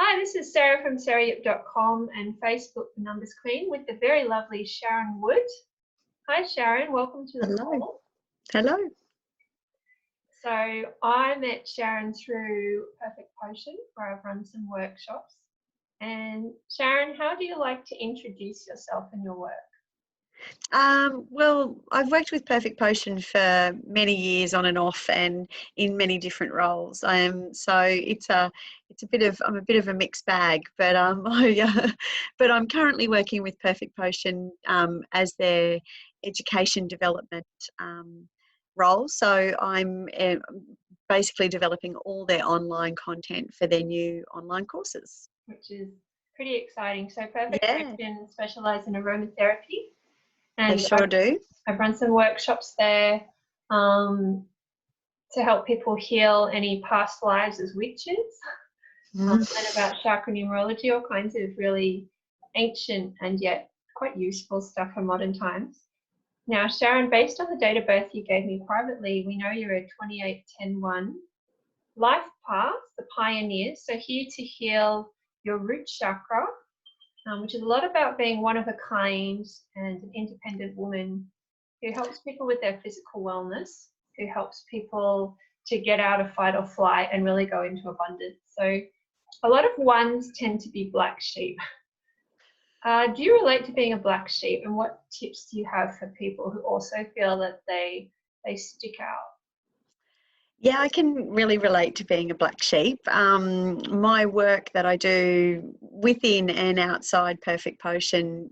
Hi, this is Sarah from sarayip.com and Facebook for Numbers Queen with the very lovely Sharon Wood. Hi Sharon, welcome to the call. Hello. So I met Sharon through Perfect Potion, where I've run some workshops. And Sharon, how do you like to introduce yourself and your work? Well, I've worked with Perfect Potion for many years on and off, and in many different roles. So it's a bit of I'm a bit of a mixed bag, but but I'm currently working with Perfect Potion as their education development role. So I'm basically developing all their online content for their new online courses, which is pretty exciting. So Perfect Yeah. Potion specialise in aromatherapy. And They sure do. I've run some workshops there to help people heal any past lives as witches, and about chakra numerology, all kinds of really ancient and yet quite useful stuff for modern times. Now, Sharon, based on the date of birth you gave me privately, we know you're a 28-10-1. Lifepath, the pioneers, so here to heal your root chakra, which is a lot about being one of a kind and an independent woman who helps people with their physical wellness, who helps people to get out of fight or flight and really go into abundance. So a lot of ones tend to be black sheep. Do you relate to being a black sheep, and what tips do you have for people who also feel that they stick out? Yeah, I can really relate to being a black sheep. My work that I do within and outside Perfect Potion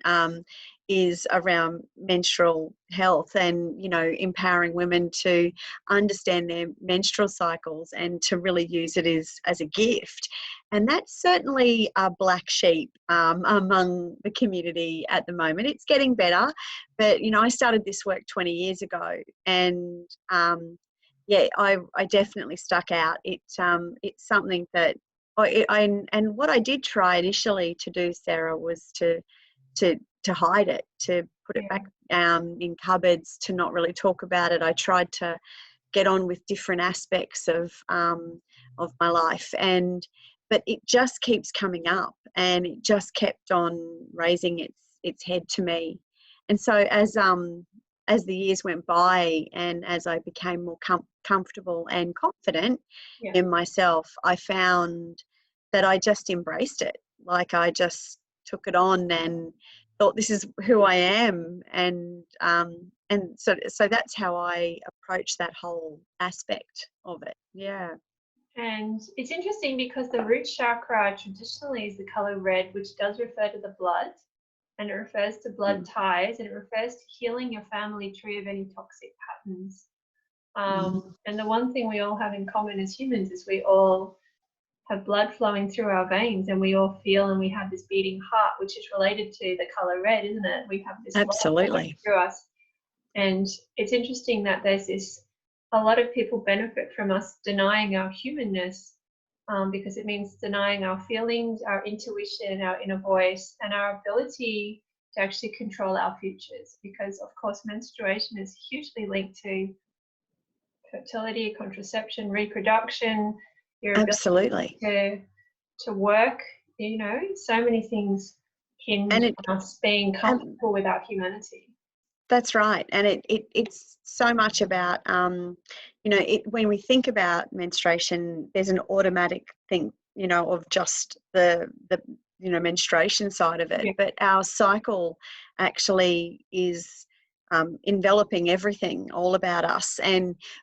is around menstrual health and, empowering women to understand their menstrual cycles and to really use it as a gift. And that's certainly a black sheep among the community at the moment. It's getting better, but, I started this work 20 years ago, and I definitely stuck out. It's something that and what I did try initially to do, Sarah, was to hide it, to put it back in cupboards, to not really talk about it. I tried to get on with different aspects of my life, but it just keeps coming up, and it just kept on raising its head to me. And so as the years went by and as I became more comfortable and confident in myself, I found that I just embraced it. Like, I just took it on and thought, this is who I am. And so that's how I approach that whole aspect of it. Yeah. And it's interesting because the root chakra traditionally is the color red, which does refer to the blood. And it refers to blood ties, and it refers to healing your family tree of any toxic patterns. And the one thing we all have in common as humans is we all have blood flowing through our veins, and we all feel, and we have this beating heart, which is related to the color red, isn't it? We have this absolutely through us. And it's interesting that there's a lot of people benefit from us denying our humanness, because it means denying our feelings, our intuition, our inner voice, and our ability to actually control our futures. Because, of course, menstruation is hugely linked to fertility, contraception, reproduction, your ability to work, so many things hinge on us being comfortable with our humanity. That's right. And it's so much about, when we think about menstruation, there's an automatic thing, of just the menstruation side of it. Yeah. But our cycle actually is enveloping everything, all about us.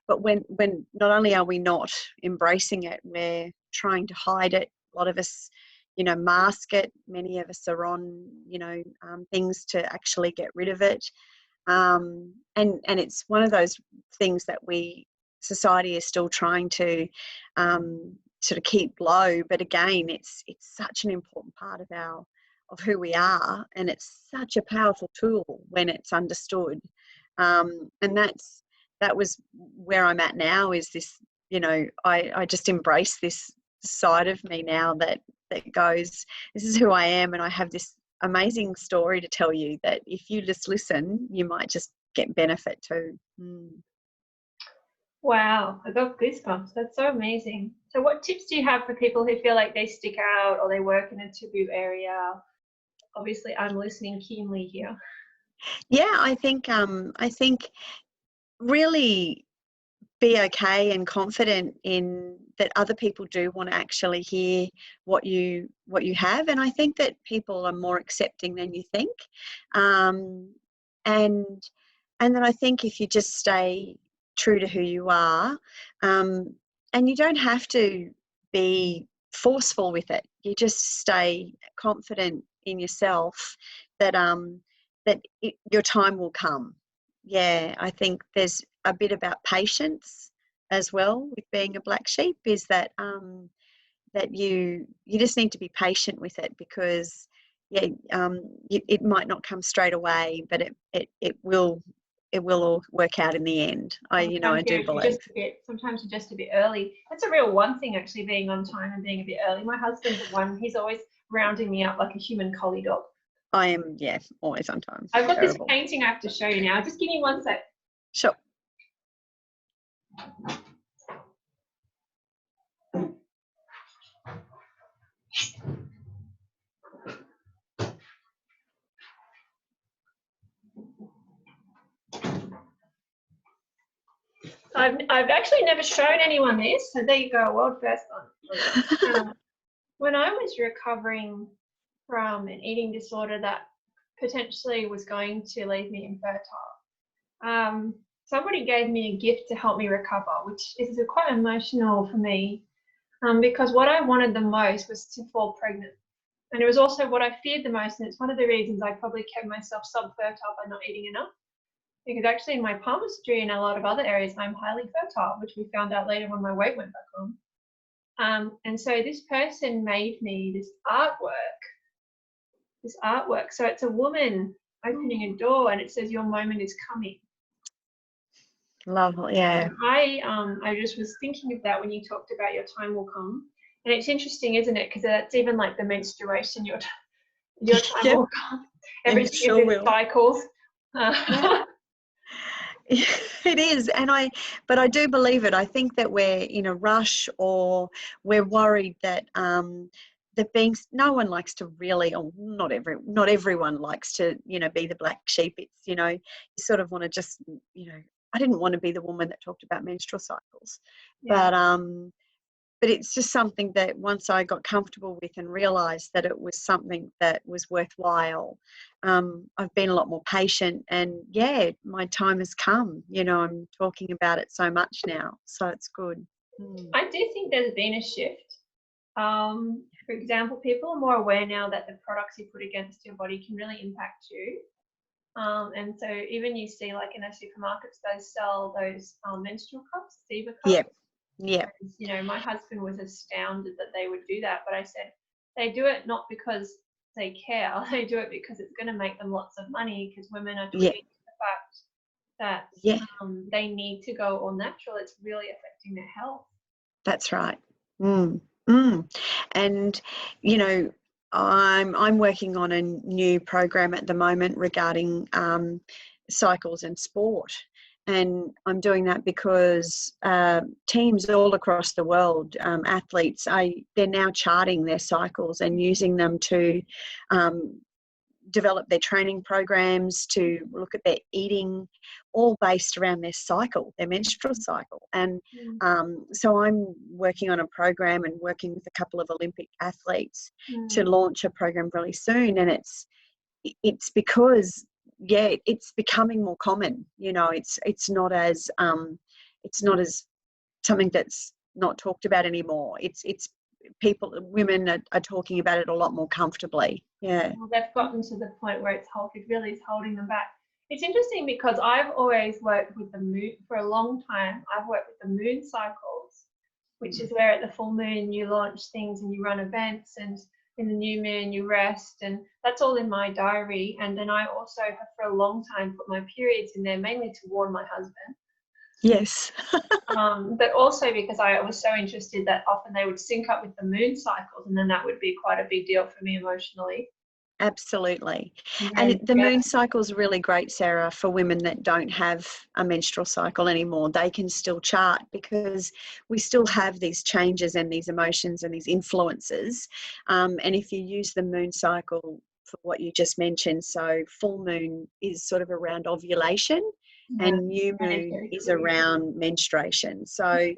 But when not only are we not embracing it, we're trying to hide it. A lot of us, mask it. Many of us are on, things to actually get rid of it. And it's one of those things that society is still trying to sort of keep low, but again, it's such an important part of who we are, and it's such a powerful tool when it's understood. And that was where I'm at now, is this, I just embrace this side of me now that goes, this is who I am, and I have this amazing story to tell you that if you just listen, you might just get benefit too. Wow, I got goosebumps. That's so amazing. So what tips do you have for people who feel like they stick out or they work in a taboo area? Obviously, I'm listening keenly here. Yeah, I think really be okay and confident in that other people do want to actually hear what you have, and I think that people are more accepting than you think, um, and then I think if you just stay true to who you are, um, and you don't have to be forceful with it, you just stay confident in yourself that your time will come. Yeah, I think there's a bit about patience as well with being a black sheep, is that that you just need to be patient with it, because yeah, it might not come straight away, but it will all work out in the end. I do believe. Sometimes you're just a bit early. That's a real one thing, actually, being on time and being a bit early. My husband's the one, he's always rounding me up like a human collie dog. I am, yeah, always on time. I've got this painting I have to show you now. Just give me 1 sec. Sure. I've actually never shown anyone this, so there you go, world first on. When I was recovering from an eating disorder that potentially was going to leave me infertile, somebody gave me a gift to help me recover, which is quite emotional for me, because what I wanted the most was to fall pregnant. And it was also what I feared the most, and it's one of the reasons I probably kept myself subfertile by not eating enough. Because actually in my palmistry and a lot of other areas, I'm highly fertile, which we found out later when my weight went back on. And so this person made me this artwork. So it's a woman opening a door and it says, "Your moment is coming." Lovely, yeah. And I just was thinking of that when you talked about your time will come. And it's interesting, isn't it? Because that's even like the menstruation, your time will come. Everything is in cycles. It is, but I do believe it. I think that we're in a rush, or we're worried that no one likes to really, or not everyone likes to, be the black sheep. It's, you sort of want to just, I didn't want to be the woman that talked about menstrual cycles, yeah. But it's just something that once I got comfortable with and realised that it was something that was worthwhile, I've been a lot more patient, and yeah, my time has come. I'm talking about it so much now, so it's good. I do think there's been a shift. For example, people are more aware now that the products you put against your body can really impact you. And so even you see, like in our supermarkets, they sell those menstrual cups, Diva cups. Yeah. My husband was astounded that they would do that, but I said they do it not because they care. They do it because it's going to make them lots of money, because women are tweeting the fact that they need to go all natural. It's really affecting their health. That's right. And I'm working on a new program at the moment regarding cycles and sport. And I'm doing that because teams all across the world, athletes, they're now charting their cycles and using them to develop their training programs, to look at their eating, all based around their cycle, their menstrual cycle. And so I'm working on a program and working with a couple of Olympic athletes to launch a program really soon. And it's because it's becoming more common. It's not as something that's not talked about anymore. It's women are talking about it a lot more comfortably. Yeah. Well, they've gotten to the point where it really is holding them back. It's interesting because I've always worked with the moon for a long time. I've worked with the moon cycles, which is where at the full moon you launch things and you run events, and in the new moon you rest, and that's all in my diary. And then I also have for a long time put my periods in there, mainly to warn my husband. Yes. But also because I was so interested that often they would sync up with the moon cycles, and then that would be quite a big deal for me emotionally. Absolutely. And And the yeah, moon cycle is really great, Sarah, for women that don't have a menstrual cycle anymore. They can still chart because we still have these changes and these emotions and these influences. And if you use the moon cycle for what you just mentioned, so full moon is sort of around ovulation yeah, and new that is moon very is true. around menstruation. So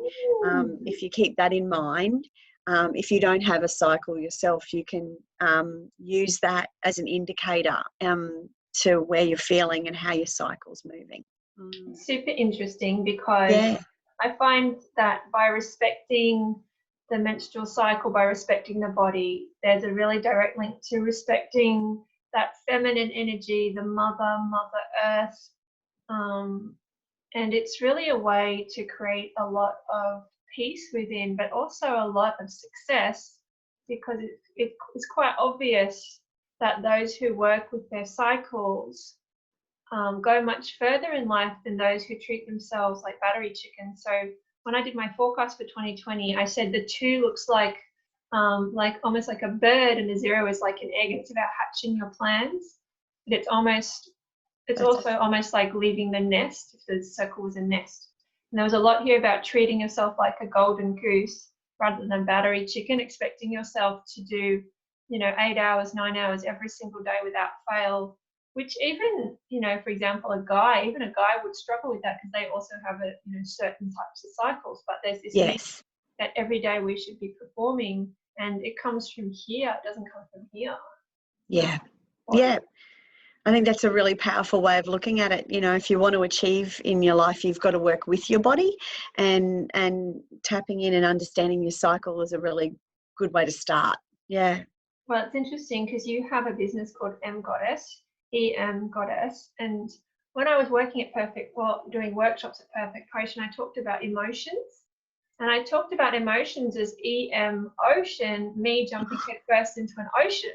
Ooh. if you keep that in mind, if you don't have a cycle yourself, you can use that as an indicator to where you're feeling and how your cycle's moving. It's super interesting because Yeah, I find that by respecting the menstrual cycle, by respecting the body, there's a really direct link to respecting that feminine energy, the Mother Earth. And it's really a way to create a lot of peace within, but also a lot of success, because it's quite obvious that those who work with their cycles go much further in life than those who treat themselves like battery chickens. So when I did my forecast for 2020, I said the 2 looks like almost like a bird, and the 0 is like an egg. It's about hatching your plans, but it's that's also almost like leaving the nest, if the circle was a nest. And there was a lot here about treating yourself like a golden goose rather than battery chicken, expecting yourself to do, 8 hours, 9 hours every single day without fail, which even, for example, even a guy would struggle with that because they also have certain types of cycles. But there's this myth yes, that every day we should be performing, and it comes from here. It doesn't come from here. yeah, Body. yeah. I think that's a really powerful way of looking at it. If you want to achieve in your life, you've got to work with your body, and tapping in and understanding your cycle is a really good way to start. Yeah. Well, it's interesting because you have a business called Emgoddess, Emgoddess, and when I was working at doing workshops at Perfect Potion, I talked about emotions, and I talked about emotions as EM ocean, me jumping headfirst into an ocean.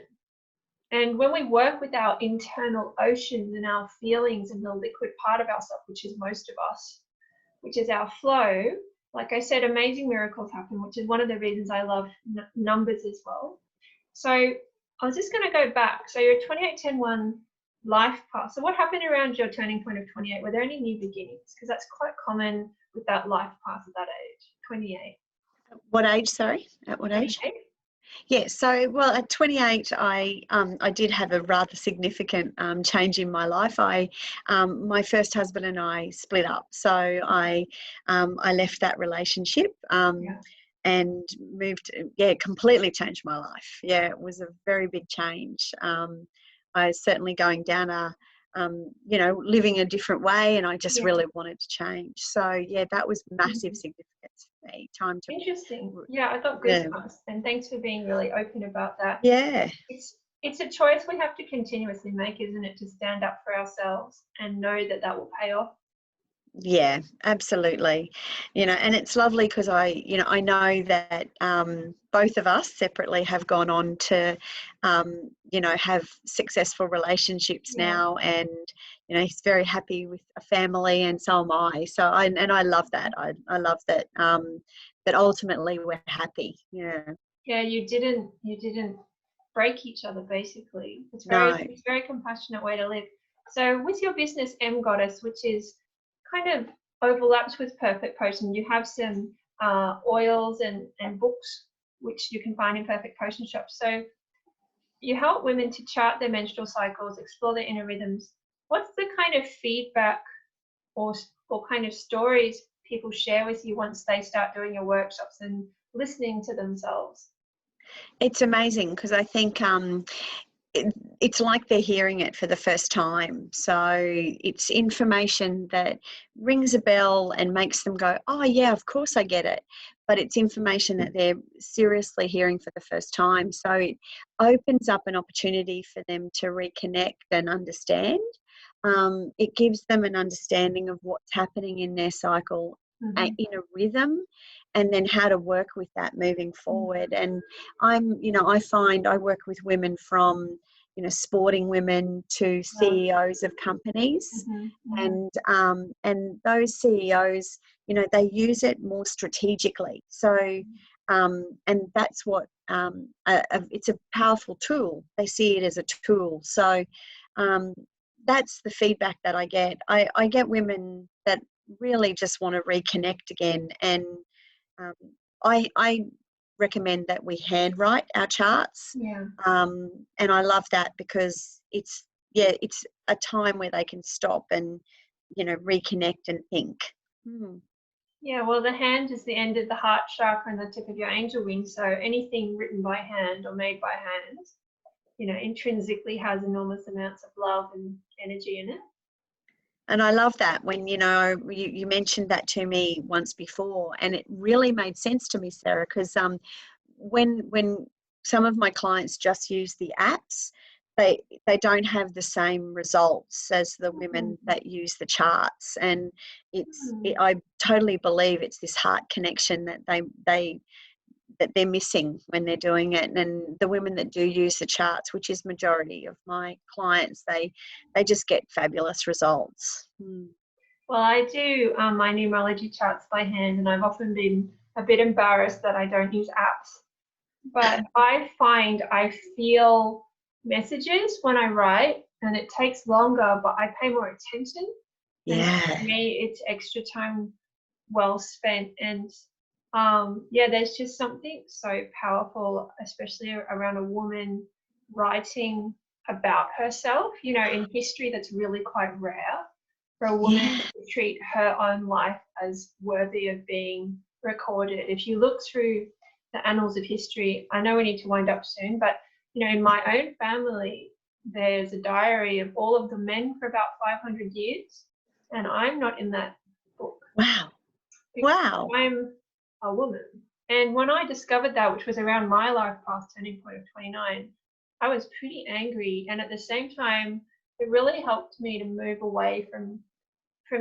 And when we work with our internal oceans and our feelings and the liquid part of ourselves, which is most of us, which is our flow, like I said, amazing miracles happen, which is one of the reasons I love numbers as well. So I was just going to go back. So you're a 28-10-1 life path. So what happened around your turning point of 28? Were there any new beginnings? Because that's quite common with that life path at that age, 28. What age, sorry? At what age? 28? Yeah, so at 28, I did have a rather significant change in my life. My first husband and I split up, so I left that relationship Yeah. and moved. Yeah, completely changed my life. Yeah, it was a very big change. I was certainly going down living a different way, and I just Yeah. really wanted to change. So yeah, that was massive significance for me. Time to. Interesting. Yeah, I got Yeah. goosebumps, and thanks for being really open about that. Yeah. It's a choice we have to continuously make, isn't it, to stand up for ourselves and know that that will pay off. Yeah, absolutely. And it's lovely because I know that both of us separately have gone on to, have successful relationships Yeah. now, and he's very happy with a family, and so am I. So I love that. I love that. That ultimately we're happy. Yeah. Yeah, you didn't break each other, basically. It's No. a very compassionate way to live. So with your business Emgoddess, which is kind of overlaps with Perfect Potion, you have some oils and books which you can find in Perfect Potion shops. So you help women to chart their menstrual cycles, explore their inner rhythms. What's the kind of feedback or kind of stories people share with you once they start doing your workshops and listening to themselves? It's amazing because I think it's like they're hearing it for the first time. So it's information that rings a bell and makes them go, oh yeah, of course I get it. But it's information that they're seriously hearing for the first time. So it opens up an opportunity for them to reconnect and understand. It gives them an understanding of what's happening in their cycle in a rhythm, and then how to work with that moving forward. And I find I work with women from, sporting women to CEOs of companies, and those CEOs, they use it more strategically. So And that's what it's a powerful tool. They see it as a tool. So that's the feedback that I get. I get women that really just want to reconnect again, and I recommend that we handwrite our charts. Yeah. And I love that because it's a time where they can stop and, reconnect and think. Yeah, well, the hand is the end of the heart chakra and the tip of your angel wing. So anything written by hand or made by hand, intrinsically has enormous amounts of love and energy in it. And I love that when, you mentioned that to me once before, and it really made sense to me, Sarah, because when some of my clients just use the apps, they don't have the same results as the women that use the charts. And I totally believe it's this heart connection that they're missing when they're doing it. And the women that do use the charts, which is majority of my clients, they just get fabulous results. Well, I do my numerology charts by hand, and I've often been a bit embarrassed that I don't use apps. But I find I feel messages when I write, and it takes longer, but I pay more attention. Yeah. And for me, it's extra time well spent. And there's just something so powerful, especially around a woman writing about herself, in history that's really quite rare for a woman to treat her own life as worthy of being recorded. If you look through the annals of history, I know we need to wind up soon, but in my own family, there's a diary of all of the men for about 500 years, and I'm not in that book. Wow. I'm a woman. And when I discovered that, which was around my life path turning point of 29, I was pretty angry. And at the same time, it really helped me to move away from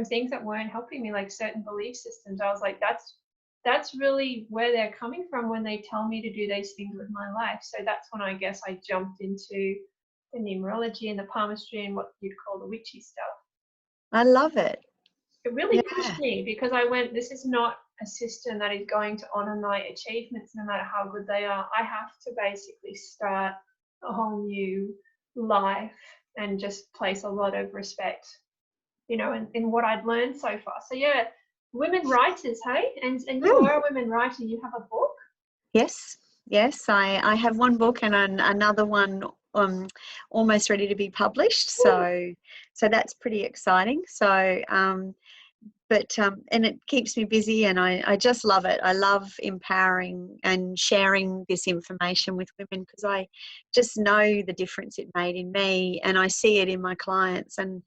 things that weren't helping me, like certain belief systems. I was like, that's really where they're coming from when they tell me to do these things with my life. So that's when I guess I jumped into the numerology and the palmistry and what you'd call the witchy stuff. I love it. It really pushed me, because I went, this is not a system that is going to honor my achievements no matter how good they are. I have to basically start a whole new life and just place a lot of respect, in what I'd learned so far. So yeah, women writers, hey? And you are a women writer. You have a book? Yes, I have one book and another one almost ready to be published. So that's pretty exciting. So and it keeps me busy, and I just love it. I love empowering and sharing this information with women, because I just know the difference it made in me, and I see it in my clients, and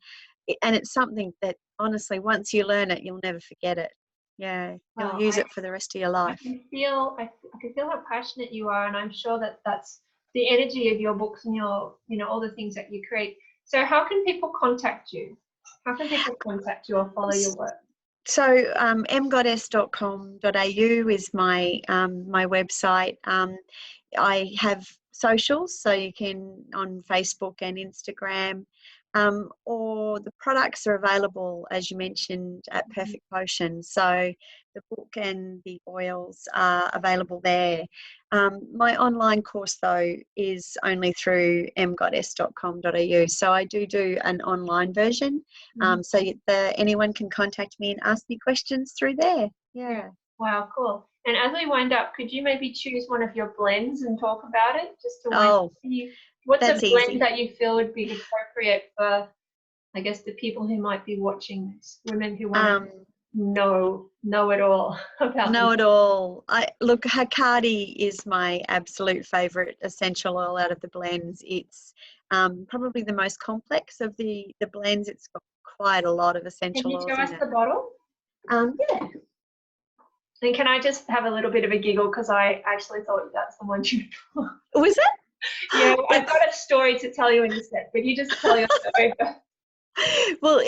it's something that honestly, once you learn it, you'll never forget it. Yeah, you'll use it for the rest of your life. I can feel how passionate you are, and I'm sure that that's the energy of your books and your, all the things that you create. So how can people contact you? How can people contact you or follow your work? So emgoddess.com.au is my my website. I have socials, so you can on Facebook and Instagram, or the products are available, as you mentioned, at Perfect Potion. So the book and the oils are available there. My online course, though, is only through emgoddess.com.au. So I do an online version. So anyone can contact me and ask me questions through there. Yeah. Wow, cool. And as we wind up, could you maybe choose one of your blends and talk about it? Just to what's a blend that you feel would be appropriate for, I guess, the people who might be watching this, women who want to know it all about know it all. Look, Hakati is my absolute favorite essential oil out of the blends. It's probably the most complex of the blends. It's got quite a lot of essential oils in it. Can you show us the bottle? Yeah. And can I just have a little bit of a giggle, because I actually thought that's the one you Was it? Yeah, I've got a story to tell you in a sec, but you just tell your story first. Well,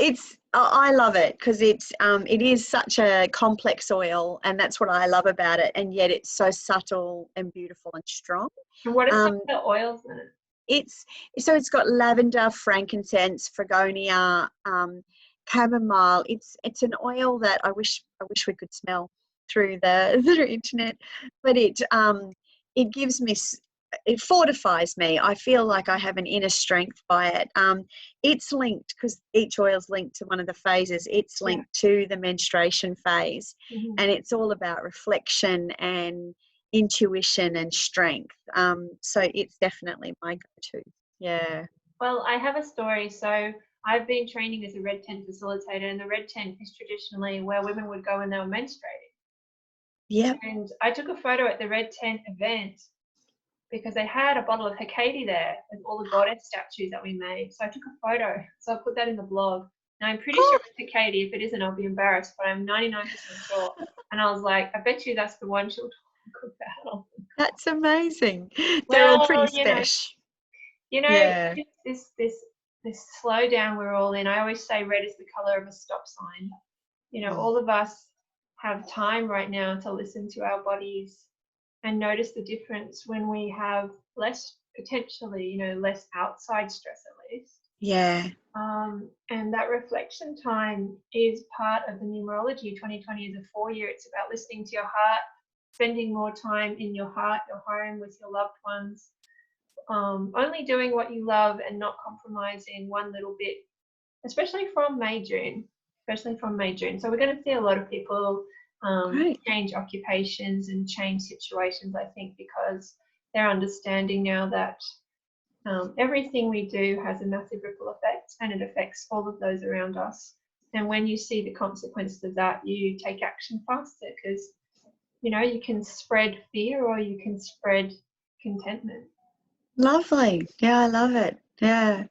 I love it because it is such a complex oil, and that's what I love about it, and yet it's so subtle and beautiful and strong. And what are some of the oils in it? It's got lavender, frankincense, fregonia, chamomile. It's an oil that I wish we could smell. through the internet, but it gives me, it fortifies me. I feel like I have an inner strength by it. It's linked, because each oil is linked to one of the phases. It's linked to the menstruation phase, and it's all about reflection and intuition and strength. So it's definitely my go-to. Yeah. Well, I have a story. So I've been training as a red tent facilitator, and the red tent is traditionally where women would go when they were menstruating. Yep. And I took a photo at the red tent event because they had a bottle of Hecate there with all the goddess statues that we made. So I took a photo. So I put that in the blog. Now I'm pretty sure it's Hecate. If it isn't, I'll be embarrassed, but I'm 99% sure. And I was like, I bet you that's the one she'll talk about. That's amazing. They're all pretty Well, special. yeah. This slowdown we're all in. I always say red is the color of a stop sign. All of us have time right now to listen to our bodies and notice the difference when we have less, potentially, less outside stress at least. Yeah. And that reflection time is part of the numerology. 2020 is a 4-year. It's about listening to your heart, spending more time in your heart, your home, with your loved ones. Only doing what you love and not compromising one little bit, especially from May, June. So we're going to see a lot of people change occupations and change situations, I think, because they're understanding now that everything we do has a massive ripple effect, and it affects all of those around us. And when you see the consequences of that, you take action faster, because you can spread fear or you can spread contentment. Lovely. Yeah, I love it. Yeah.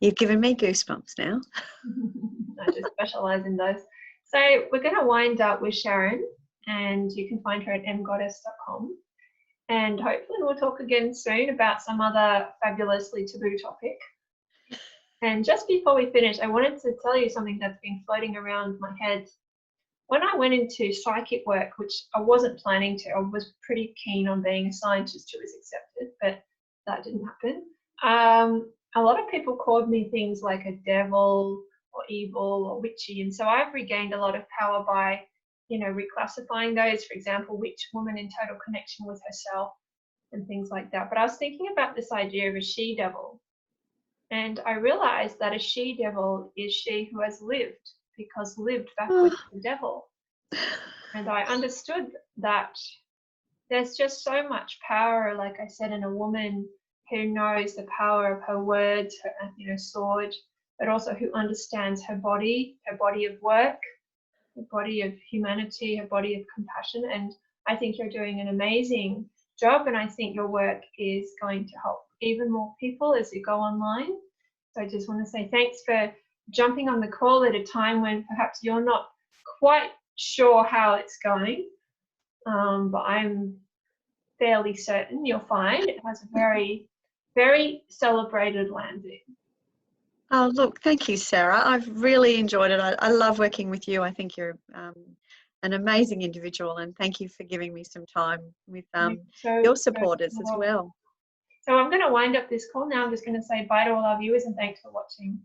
You've given me goosebumps now. I just specialize in those. So we're going to wind up with Sharon, and you can find her at Emgoddess.com. And hopefully we'll talk again soon about some other fabulously taboo topic. And just before we finish, I wanted to tell you something that's been floating around my head. When I went into psychic work, which I wasn't planning to, I was pretty keen on being a scientist who was accepted, but that didn't happen. A lot of people called me things like a devil or evil or witchy, and so I've regained a lot of power by reclassifying those. For example, witch, woman in total connection with herself, and things like that. But I was thinking about this idea of a she devil, and I realized that a she devil is she who has lived, because lived backwards is the devil. And I understood that there's just so much power, like I said, in a woman who knows the power of her words, her sword, but also who understands her body of work, her body of humanity, her body of compassion. And I think you're doing an amazing job, and I think your work is going to help even more people as you go online. So I just want to say thanks for jumping on the call at a time when perhaps you're not quite sure how it's going, but I'm fairly certain you'll find it has a very, very celebrated landing. Oh, look, thank you, Sarah. I've really enjoyed it. I love working with you. I think you're an amazing individual, and thank you for giving me some time with your supporters as well. So I'm going to wind up this call now. I'm just going to say bye to all our viewers, and thanks for watching.